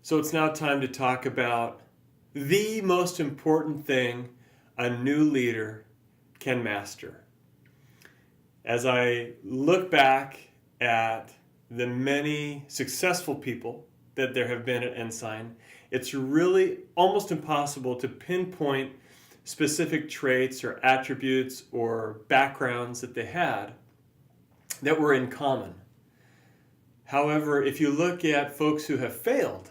So it's now time to talk about the most important thing a new leader can master. As I look back at the many successful people that there have been at Ensign, it's really almost impossible to pinpoint specific traits or attributes or backgrounds that they had that were in common. However, if you look at folks who have failed,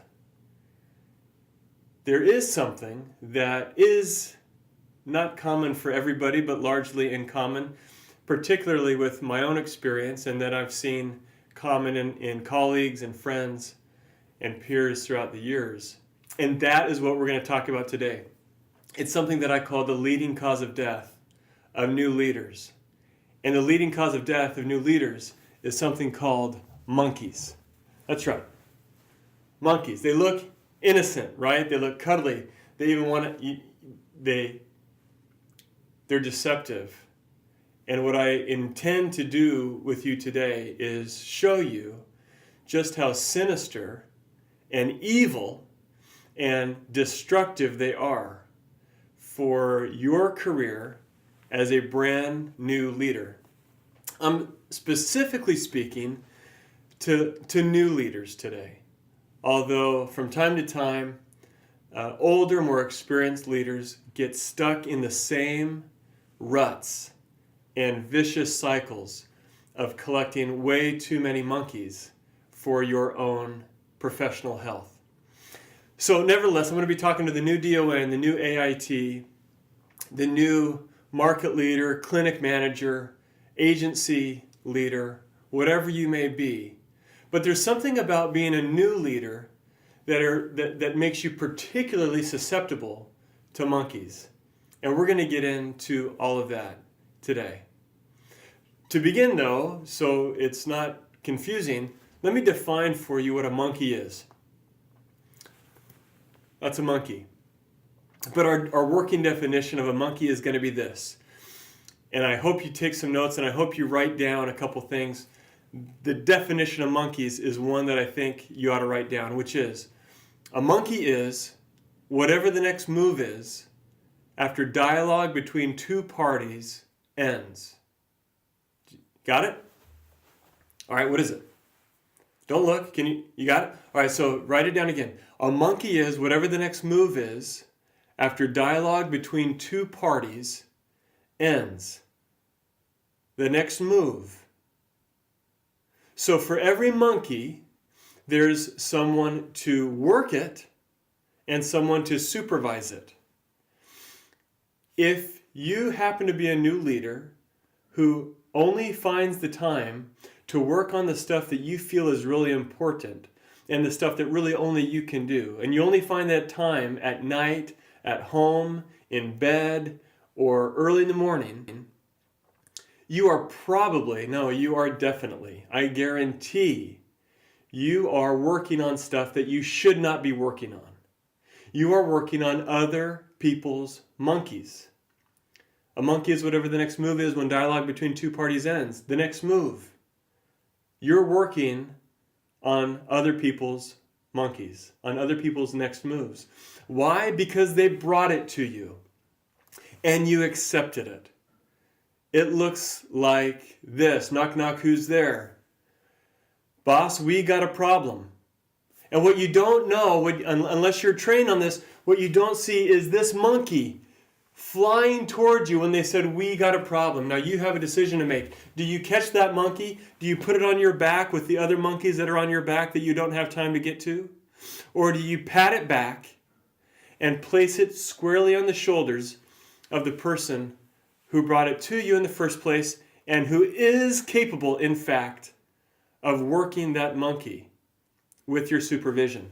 there is something that is not common for everybody, but largely in common, particularly with my own experience and that I've seen common in colleagues and friends and peers throughout the years. And that is what we're going to talk about today. It's something that I call the leading cause of death of new leaders. And the leading cause of death of new leaders is something called monkeys. That's right. Monkeys. They look innocent, right? They look cuddly. They even want to, they're deceptive. And what I intend to do with you today is show you just how sinister and evil and destructive they are for your career as a brand new leader. I'm specifically speaking to new leaders today. Although from time to time, older, more experienced leaders get stuck in the same ruts and vicious cycles of collecting way too many monkeys for your own professional health. So nevertheless, I'm going to be talking to the new DON, the new AIT, the new market leader, clinic manager, agency leader, whatever you may be. But there's something about being a new leader that makes you particularly susceptible to monkeys. And we're going to get into all of that today. To begin though, so it's not confusing, let me define for you what a monkey is. That's a monkey. But our working definition of a monkey is going to be this. And I hope you take some notes and I hope you write down a couple things. The definition of monkeys is one that I think you ought to write down, which is, a monkey is whatever the next move is after dialogue between two parties ends. Got it? All right, what is it? Don't look. You got it? All right, so write it down again. A monkey is whatever the next move is after dialogue between two parties ends. The next move. So for every monkey, there's someone to work it and someone to supervise it. If you happen to be a new leader who only finds the time to work on the stuff that you feel is really important and the stuff that really only you can do, and you only find that time at night, at home, in bed, or early in the morning, you are definitely, I guarantee, you are working on stuff that you should not be working on. You are working on other people's monkeys. A monkey is whatever the next move is when dialogue between two parties ends. The next move. You're working on other people's monkeys, on other people's next moves. Why? Because they brought it to you and you accepted it. It looks like this. Knock, knock, who's there? Boss, we got a problem. And what you don't know, unless you're trained on this, what you don't see is this monkey flying towards you when they said, we got a problem. Now you have a decision to make. Do you catch that monkey? Do you put it on your back with the other monkeys that are on your back that you don't have time to get to? Or do you pat it back and place it squarely on the shoulders of the person who brought it to you in the first place and who is capable, in fact, of working that monkey with your supervision?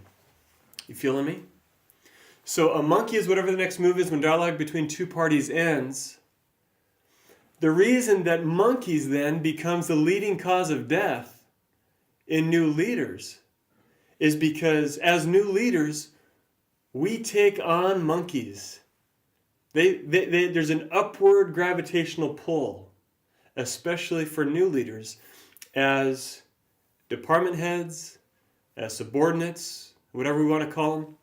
You feeling me? So a monkey is whatever the next move is when dialogue between two parties ends. The reason that monkeys then becomes the leading cause of death in new leaders is because as new leaders, we take on monkeys. There's an upward gravitational pull, especially for new leaders, as department heads, as subordinates, whatever we want to call them,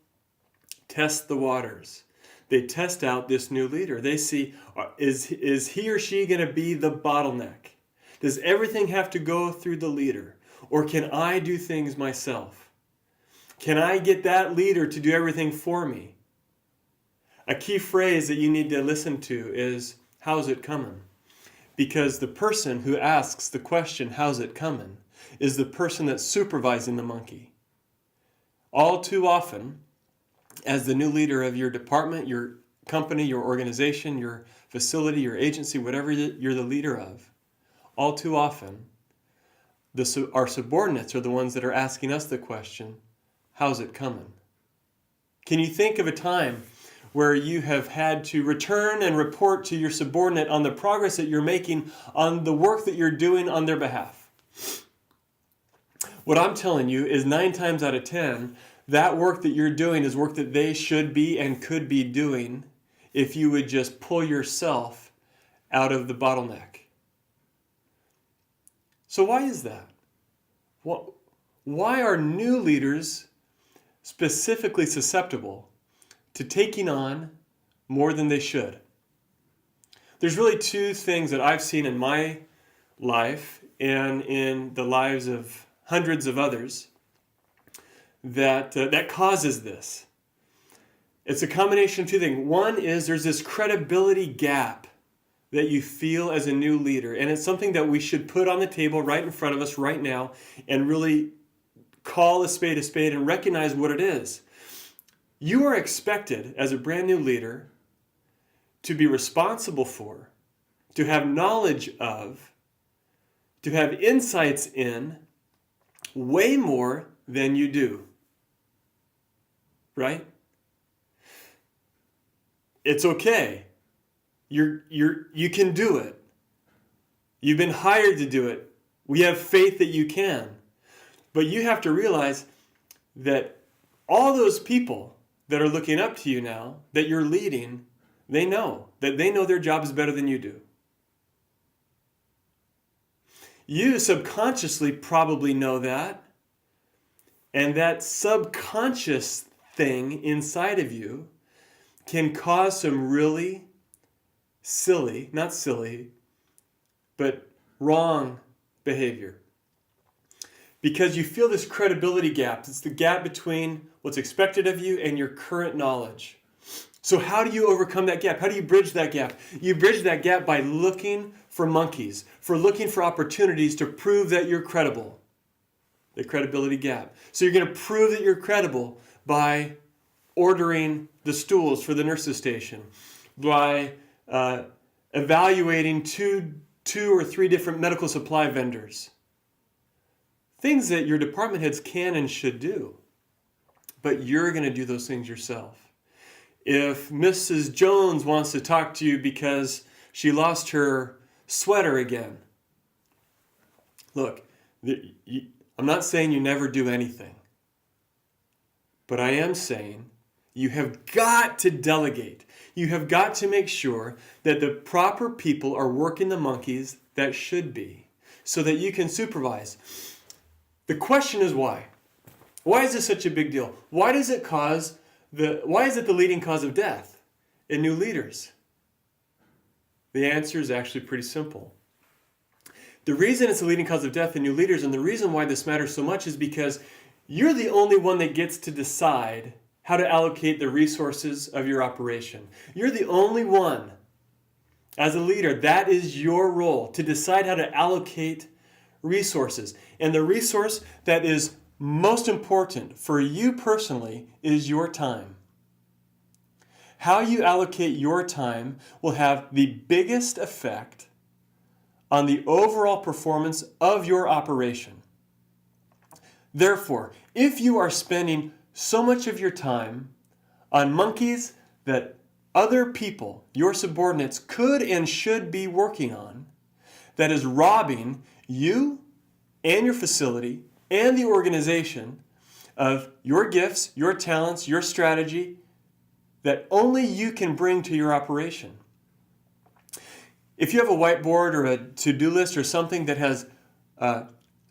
test the waters. They test out this new leader. They see, is he or she going to be the bottleneck? Does everything have to go through the leader? Or can I do things myself? Can I get that leader to do everything for me? A key phrase that you need to listen to is, how's it coming? Because the person who asks the question, how's it coming, is the person that's supervising the monkey. All too often, as the new leader of your department, your company, your organization, your facility, your agency, whatever you're the leader of, all too often, our subordinates are the ones that are asking us the question, how's it coming? Can you think of a time where you have had to return and report to your subordinate on the progress that you're making on the work that you're doing on their behalf? What I'm telling you is 9 times out of 10, that work that you're doing is work that they should be and could be doing if you would just pull yourself out of the bottleneck. So why is that? Why are new leaders specifically susceptible to taking on more than they should? There's really 2 things that I've seen in my life and in the lives of hundreds of others that causes this. It's a combination of 2 things. One is there's this credibility gap that you feel as a new leader, and it's something that we should put on the table right in front of us right now and really call a spade and recognize what it is. You are expected as a brand new leader to be responsible for, to have knowledge of, to have insights in way more than you do. Right? It's okay. You can do it. You've been hired to do it. We have faith that you can. But you have to realize that all those people that are looking up to you now, that you're leading, they know their job is better than you do. You subconsciously probably know that. And that subconscious thing inside of you can cause some really silly, not silly, but wrong behavior. Because you feel this credibility gap. It's the gap between what's expected of you and your current knowledge. So how do you overcome that gap? How do you bridge that gap? You bridge that gap by looking for monkeys, for looking for opportunities to prove that you're credible. The credibility gap. So you're going to prove that you're credible by ordering the stools for the nurse's station, by evaluating two or three different medical supply vendors. Things that your department heads can and should do. But you're going to do those things yourself. If Mrs. Jones wants to talk to you because she lost her sweater again, look, I'm not saying you never do anything. But I am saying you have got to delegate. You have got to make sure that the proper people are working the monkeys that should be so that you can supervise. The question is why? Why is this such a big deal? Why is it the leading cause of death in new leaders? The answer is actually pretty simple. The reason it's the leading cause of death in new leaders, and the reason why this matters so much, is because you're the only one that gets to decide how to allocate the resources of your operation. You're the only one, as a leader, that is your role, to decide how to allocate resources. And the resource that is most important for you personally is your time. How you allocate your time will have the biggest effect on the overall performance of your operation. Therefore, if you are spending so much of your time on monkeys that other people, your subordinates, could and should be working on, that is robbing you and your facility and the organization of your gifts, your talents, your strategy that only you can bring to your operation. If you have a whiteboard or a to-do list or something that has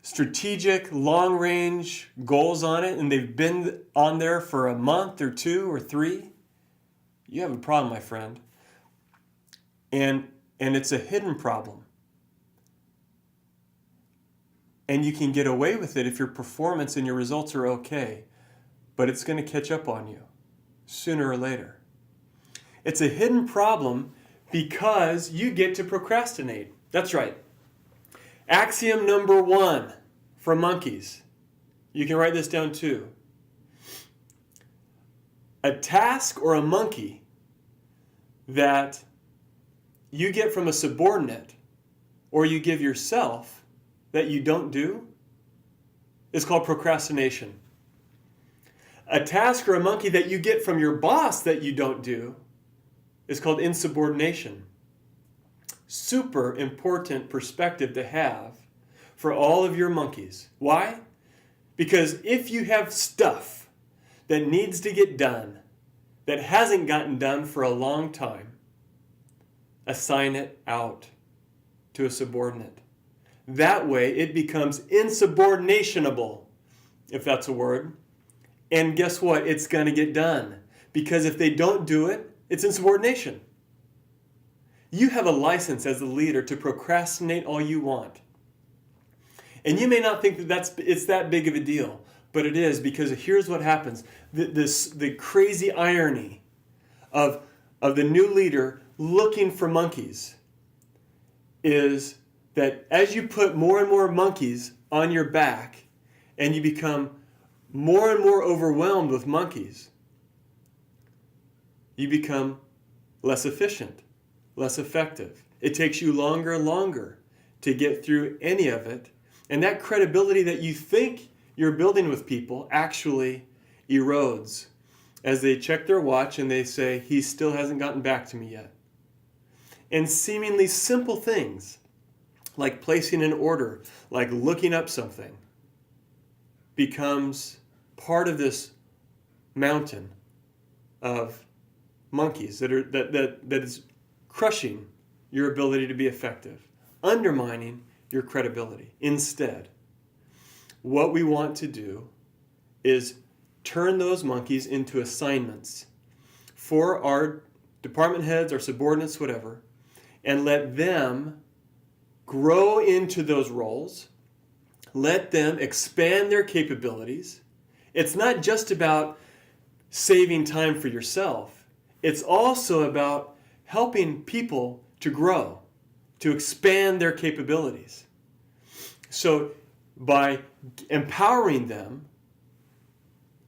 strategic, long-range goals on it, and they've been on there for a month or 2 or 3, you have a problem, my friend. And it's a hidden problem. And you can get away with it if your performance and your results are okay, but it's going to catch up on you sooner or later. It's a hidden problem because you get to procrastinate. That's right. Axiom number 1 for monkeys. You can write this down too. A task or a monkey that you get from a subordinate or you give yourself that you don't do is called procrastination. A task or a monkey that you get from your boss that you don't do is called insubordination. Super important perspective to have for all of your monkeys. Why? Because if you have stuff that needs to get done that hasn't gotten done for a long time, assign it out to a subordinate. That way it becomes insubordinationable, if that's a word. And guess what? It's going to get done. Because if they don't do it, it's insubordination. You have a license as a leader to procrastinate all you want. And you may not think that it's that big of a deal, but it is, because here's what happens. The crazy irony of the new leader looking for monkeys is that as you put more and more monkeys on your back and you become more and more overwhelmed with monkeys, you become less efficient, less effective. It takes you longer and longer to get through any of it. And that credibility that you think you're building with people actually erodes as they check their watch and they say, he still hasn't gotten back to me yet. And seemingly simple things like placing an order, like looking up something, becomes part of this mountain of monkeys that is crushing your ability to be effective, undermining your credibility. Instead, what we want to do is turn those monkeys into assignments for our department heads, our subordinates, whatever, and let them grow into those roles. Let them expand their capabilities. It's not just about saving time for yourself. It's also about helping people to grow, to expand their capabilities. So by empowering them,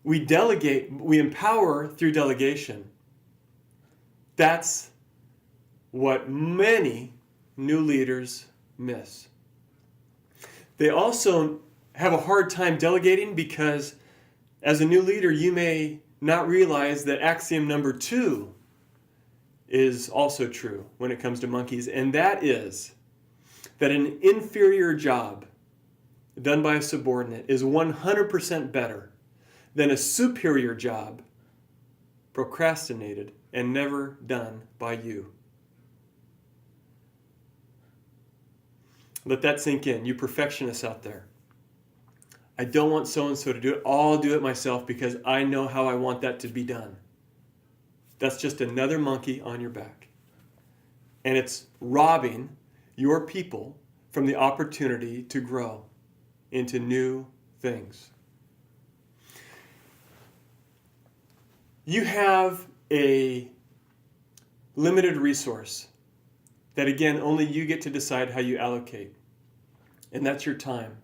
we delegate, we empower through delegation. That's what many new leaders miss. They also have a hard time delegating because as a new leader, you may not realize that axiom number 2 is also true when it comes to monkeys, and that is that an inferior job done by a subordinate is 100% better than a superior job procrastinated and never done by you. Let that sink in, you perfectionists out there. I don't want so-and-so to do it. I'll do it myself because I know how I want that to be done. That's just another monkey on your back. And it's robbing your people from the opportunity to grow into new things. You have a limited resource that, again, only you get to decide how you allocate. And that's your time.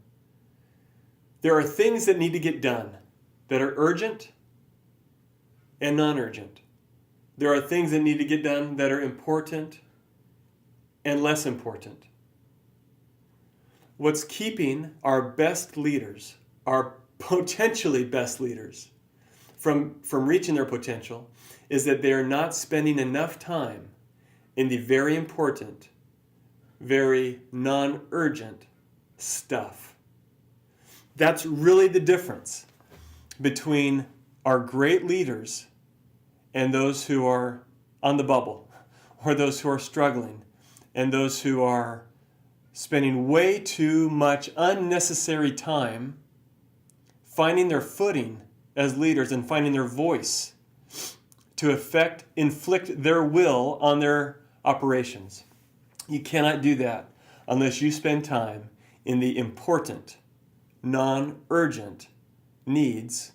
There are things that need to get done that are urgent and non-urgent. There are things that need to get done that are important and less important. What's keeping our best leaders, our potentially best leaders, from reaching their potential is that they are not spending enough time in the very important, very non-urgent stuff. That's really the difference between our great leaders and those who are on the bubble, or those who are struggling, and those who are spending way too much unnecessary time finding their footing as leaders and finding their voice to inflict their will on their operations. You cannot do that unless you spend time in the important, non-urgent needs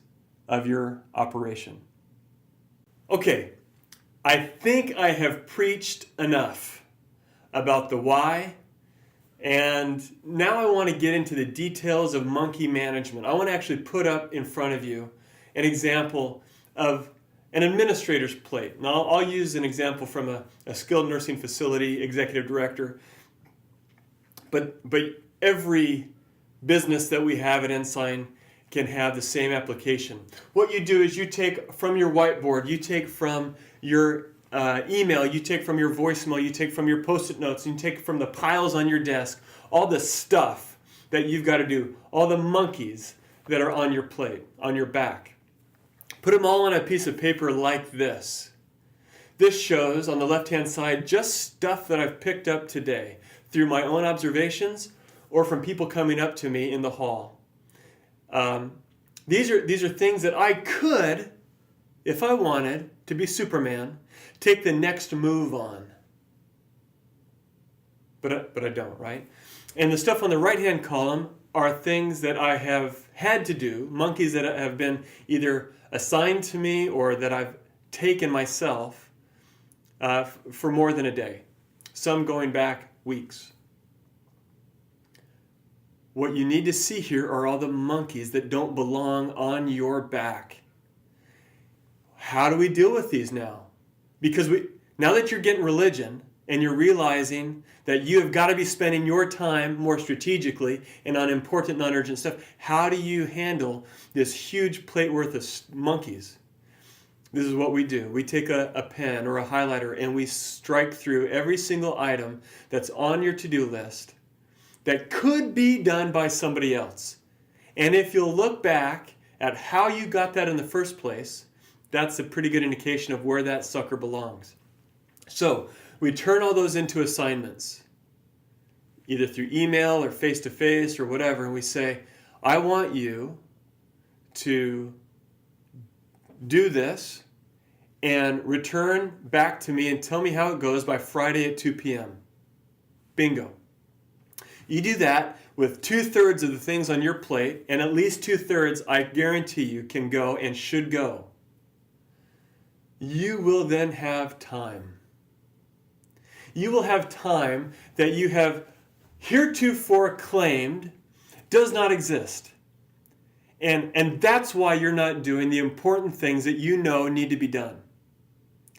of your operation. Okay, I think I have preached enough about the why, and now I want to get into the details of monkey management. I want to actually put up in front of you an example of an administrator's plate. Now, I'll use an example from a skilled nursing facility executive director, but every business that we have at Ensign can have the same application. What you do is you take from your whiteboard, you take from your email, you take from your voicemail, you take from your post-it notes, you take from the piles on your desk, all the stuff that you've got to do, all the monkeys that are on your plate, on your back. Put them all on a piece of paper like this. This shows on the left-hand side just stuff that I've picked up today through my own observations or from people coming up to me in the hall. These are things that I could, if I wanted to be Superman, take the next move on. But I don't, right? And the stuff on the right-hand column are things that I have had to do, monkeys that have been either assigned to me or that I've taken myself for more than a day, some going back weeks. What you need to see here are all the monkeys that don't belong on your back. How do we deal with these now? Because now that you're getting religion and you're realizing that you have got to be spending your time more strategically and on important non-urgent stuff, how do you handle this huge plate worth of monkeys? This is what we do. We take a pen or a highlighter and we strike through every single item that's on your to-do list that could be done by somebody else. And if you'll look back at how you got that in the first place, that's a pretty good indication of where that sucker belongs. So we turn all those into assignments, either through email or face-to-face or whatever, and we say, I want you to do this and return back to me and tell me how it goes by Friday at 2 p.m. Bingo. You do that with 2/3 of the things on your plate, and at least 2/3, I guarantee you, can go and should go. You will then have time. You will have time that you have heretofore claimed does not exist. And that's why you're not doing the important things that you know need to be done.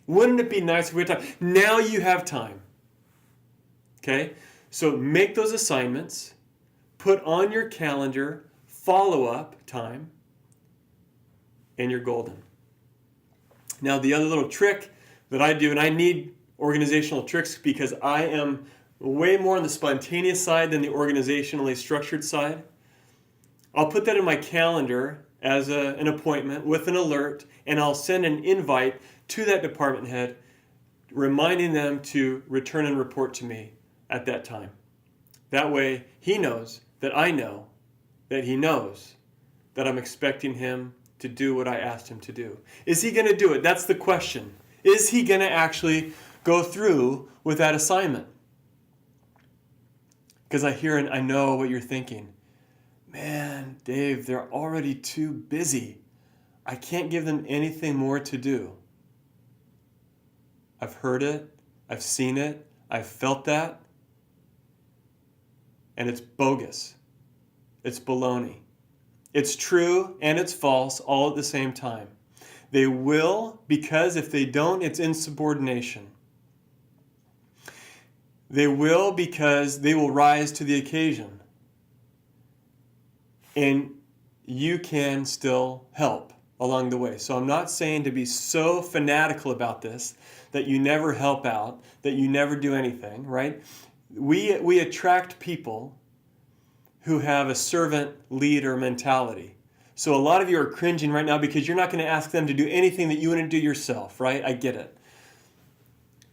Wouldn't it be nice if we had time? Now you have time. Okay? So make those assignments, put on your calendar follow-up time, and you're golden. Now the other little trick that I do, and I need organizational tricks because I am way more on the spontaneous side than the organizationally structured side. I'll put that in my calendar as an appointment with an alert, and I'll send an invite to that department head reminding them to return and report to me at that time. That way he knows that I know that he knows that I'm expecting him to do what I asked him to do. Is he going to do it? That's the question. Is he going to actually go through with that assignment? Because I hear and I know what you're thinking. Man, Dave, they're already too busy. I can't give them anything more to do. I've heard it. I've seen it. I've felt that. And it's bogus. It's baloney. It's true and it's false all at the same time. They will, because if they don't, it's insubordination. They will because they will rise to the occasion. And you can still help along the way. So I'm not saying to be so fanatical about this that you never help out, that you never do anything, right? We attract people who have a servant leader mentality. So a lot of you are cringing right now because you're not going to ask them to do anything that you wouldn't do yourself, right? I get it.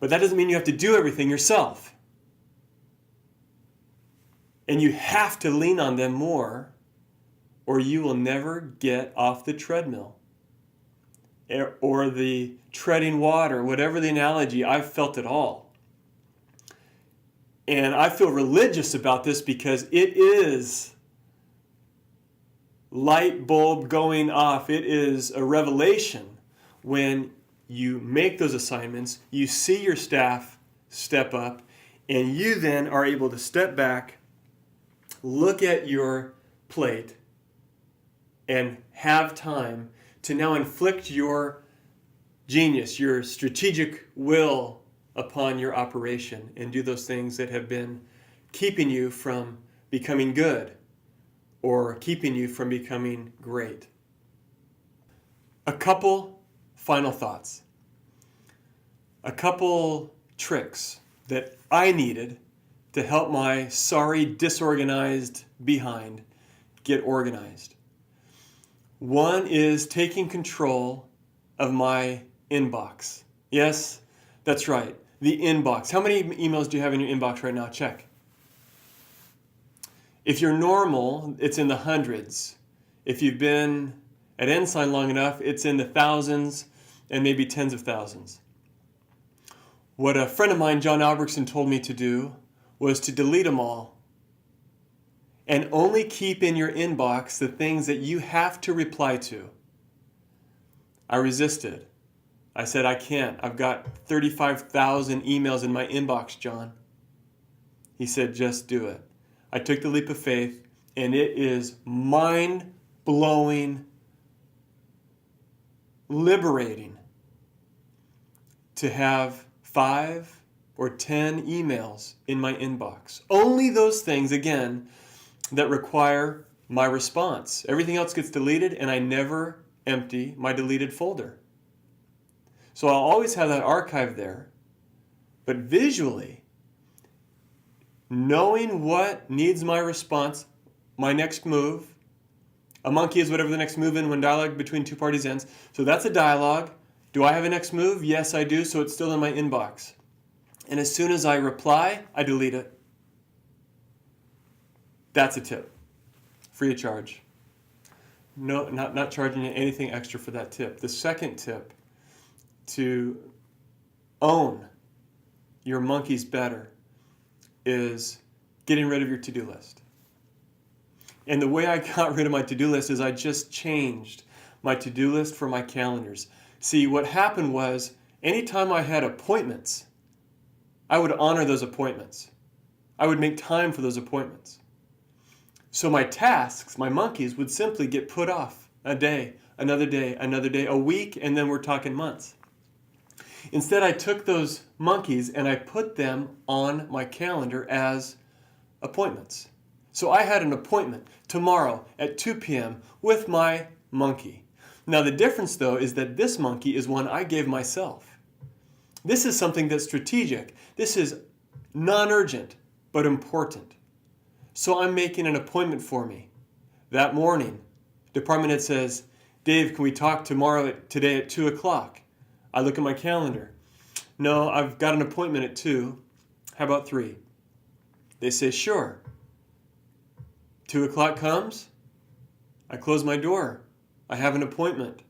But that doesn't mean you have to do everything yourself. And you have to lean on them more, or you will never get off the treadmill or the treading water, whatever the analogy. I've felt it all. And I feel religious about this because it is light bulb going off. It is a revelation when you make those assignments, you see your staff step up, and you then are able to step back, look at your plate, and have time to now inflict your genius, your strategic will upon your operation and do those things that have been keeping you from becoming good or keeping you from becoming great. A couple final thoughts. A couple tricks that I needed to help my sorry, disorganized behind get organized. One is taking control of my inbox. Yes, that's right, the inbox. How many emails do you have in your inbox right now? Check. If you're normal, it's in the hundreds. If you've been at Ensign long enough, it's in the thousands and maybe tens of thousands. What a friend of mine, John Albrechtsen, told me to do was to delete them all and only keep in your inbox the things that you have to reply to. I resisted. I said, I can't. I've got 35,000 emails in my inbox, John. He said, just do it. I took the leap of faith, and it is mind-blowing, liberating to have 5 or 10 emails in my inbox. Only those things, again, that require my response. Everything else gets deleted, and I never empty my deleted folder. So I'll always have that archive there, but visually, knowing what needs my response, my next move. A monkey is whatever the next move in when dialogue between two parties ends. So that's a dialogue. Do I have a next move? Yes, I do. So it's still in my inbox. And as soon as I reply, I delete it. That's a tip. Free of charge. No, not charging you anything extra for that tip. The second tip to own your monkeys better is getting rid of your to-do list. And the way I got rid of my to-do list is I just changed my to-do list for my calendars. See, what happened was anytime I had appointments, I would honor those appointments. I would make time for those appointments. So my tasks, my monkeys, would simply get put off a day, another day, a week, and then we're talking months. Instead, I took those monkeys and I put them on my calendar as appointments. So I had an appointment tomorrow at 2 p.m. with my monkey. Now the difference, though, is that this monkey is one I gave myself. This is something that's strategic. This is non-urgent, but important. So I'm making an appointment for me. That morning, department head says, Dave, can we talk today at 2 o'clock? I look at my calendar. No, I've got an appointment at 2. How about 3? They say, sure. 2 o'clock comes. I close my door. I have an appointment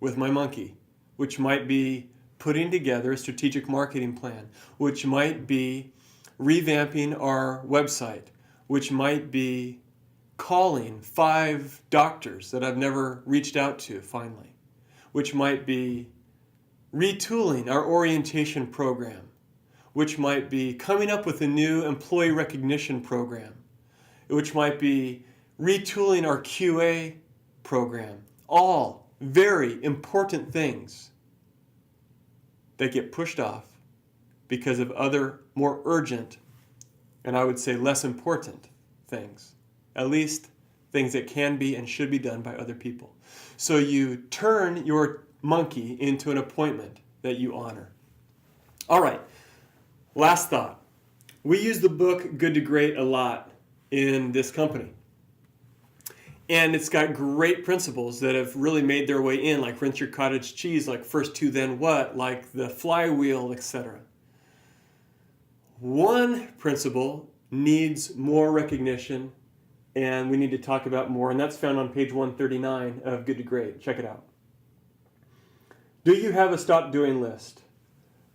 with my monkey, which might be putting together a strategic marketing plan, which might be revamping our website, which might be calling 5 doctors that I've never reached out to finally, which might be retooling our orientation program, which might be coming up with a new employee recognition program, which might be retooling our QA program. All very important things that get pushed off because of other more urgent and I would say less important things, at least things that can be and should be done by other people. So you turn your monkey into an appointment that you honor. All right, last thought. We use the book Good to Great a lot in this company. And it's got great principles that have really made their way in, like rinse your cottage cheese, like first to then what, like the flywheel, etc. One principle needs more recognition, and we need to talk about more. And that's found on page 139 of Good to Great. Check it out. Do you have a stop doing list?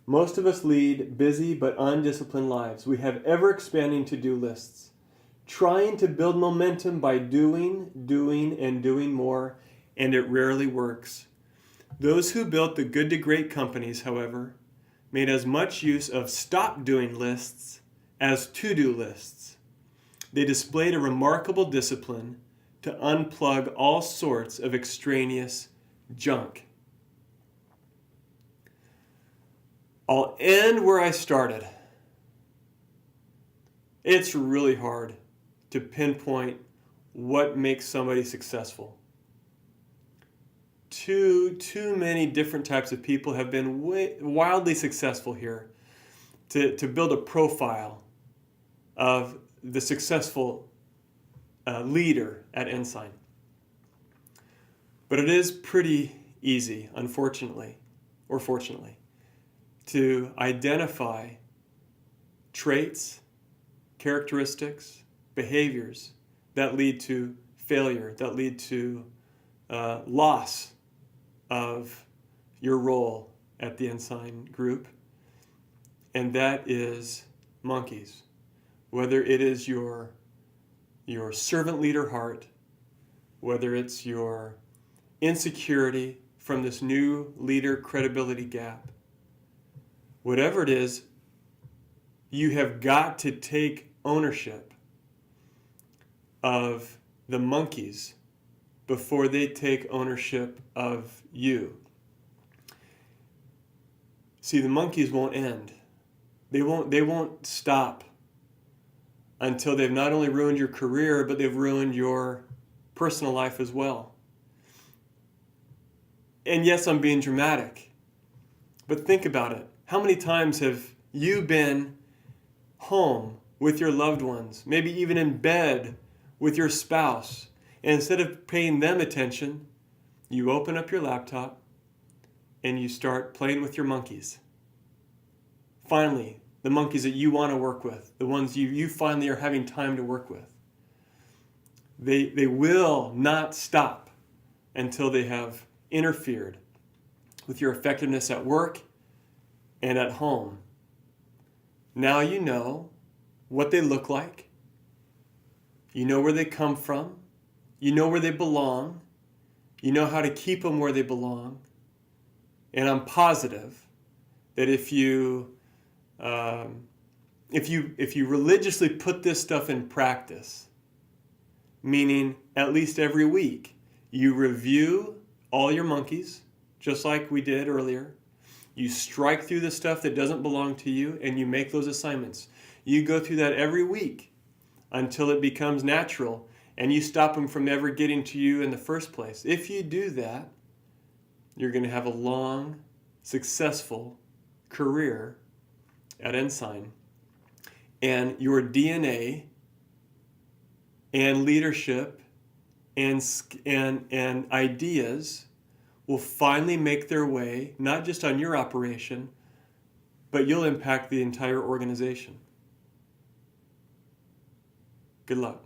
Most of us lead busy but undisciplined lives. We have ever-expanding to-do lists, trying to build momentum by doing, and doing more, and it rarely works. Those who built the Good to Great companies, however, made as much use of stop doing lists as to-do lists. They displayed a remarkable discipline to unplug all sorts of extraneous junk. I'll end where I started. It's really hard to pinpoint what makes somebody successful. Too many different types of people have been wildly successful here to build a profile of the successful leader at Ensign. But it is pretty easy, unfortunately, or fortunately, to identify traits, characteristics, behaviors that lead to failure, that lead to loss of your role at the Ensign Group, and that is monkeys. Whether it is your servant leader heart, whether it's your insecurity from this new leader credibility gap, whatever it is, you have got to take ownership of the monkeys before they take ownership of you. See, the monkeys won't end. They won't stop until they've not only ruined your career, but they've ruined your personal life as well. And yes, I'm being dramatic, but think about it. How many times have you been home with your loved ones, maybe even in bed with your spouse, and instead of paying them attention, you open up your laptop and you start playing with your monkeys? Finally, the monkeys that you want to work with, the ones you finally are having time to work with. They will not stop until they have interfered with your effectiveness at work and at home. Now you know what they look like. You know where they come from. You know where they belong. You know how to keep them where they belong. And I'm positive that if you religiously put this stuff in practice, meaning at least every week, you review all your monkeys, just like we did earlier. You strike through the stuff that doesn't belong to you, and you make those assignments. You go through that every week until it becomes natural, and you stop them from ever getting to you in the first place. If you do that, you're going to have a long, successful career at Ensign. And your DNA and leadership and ideas will finally make their way, not just on your operation, but you'll impact the entire organization. Good luck.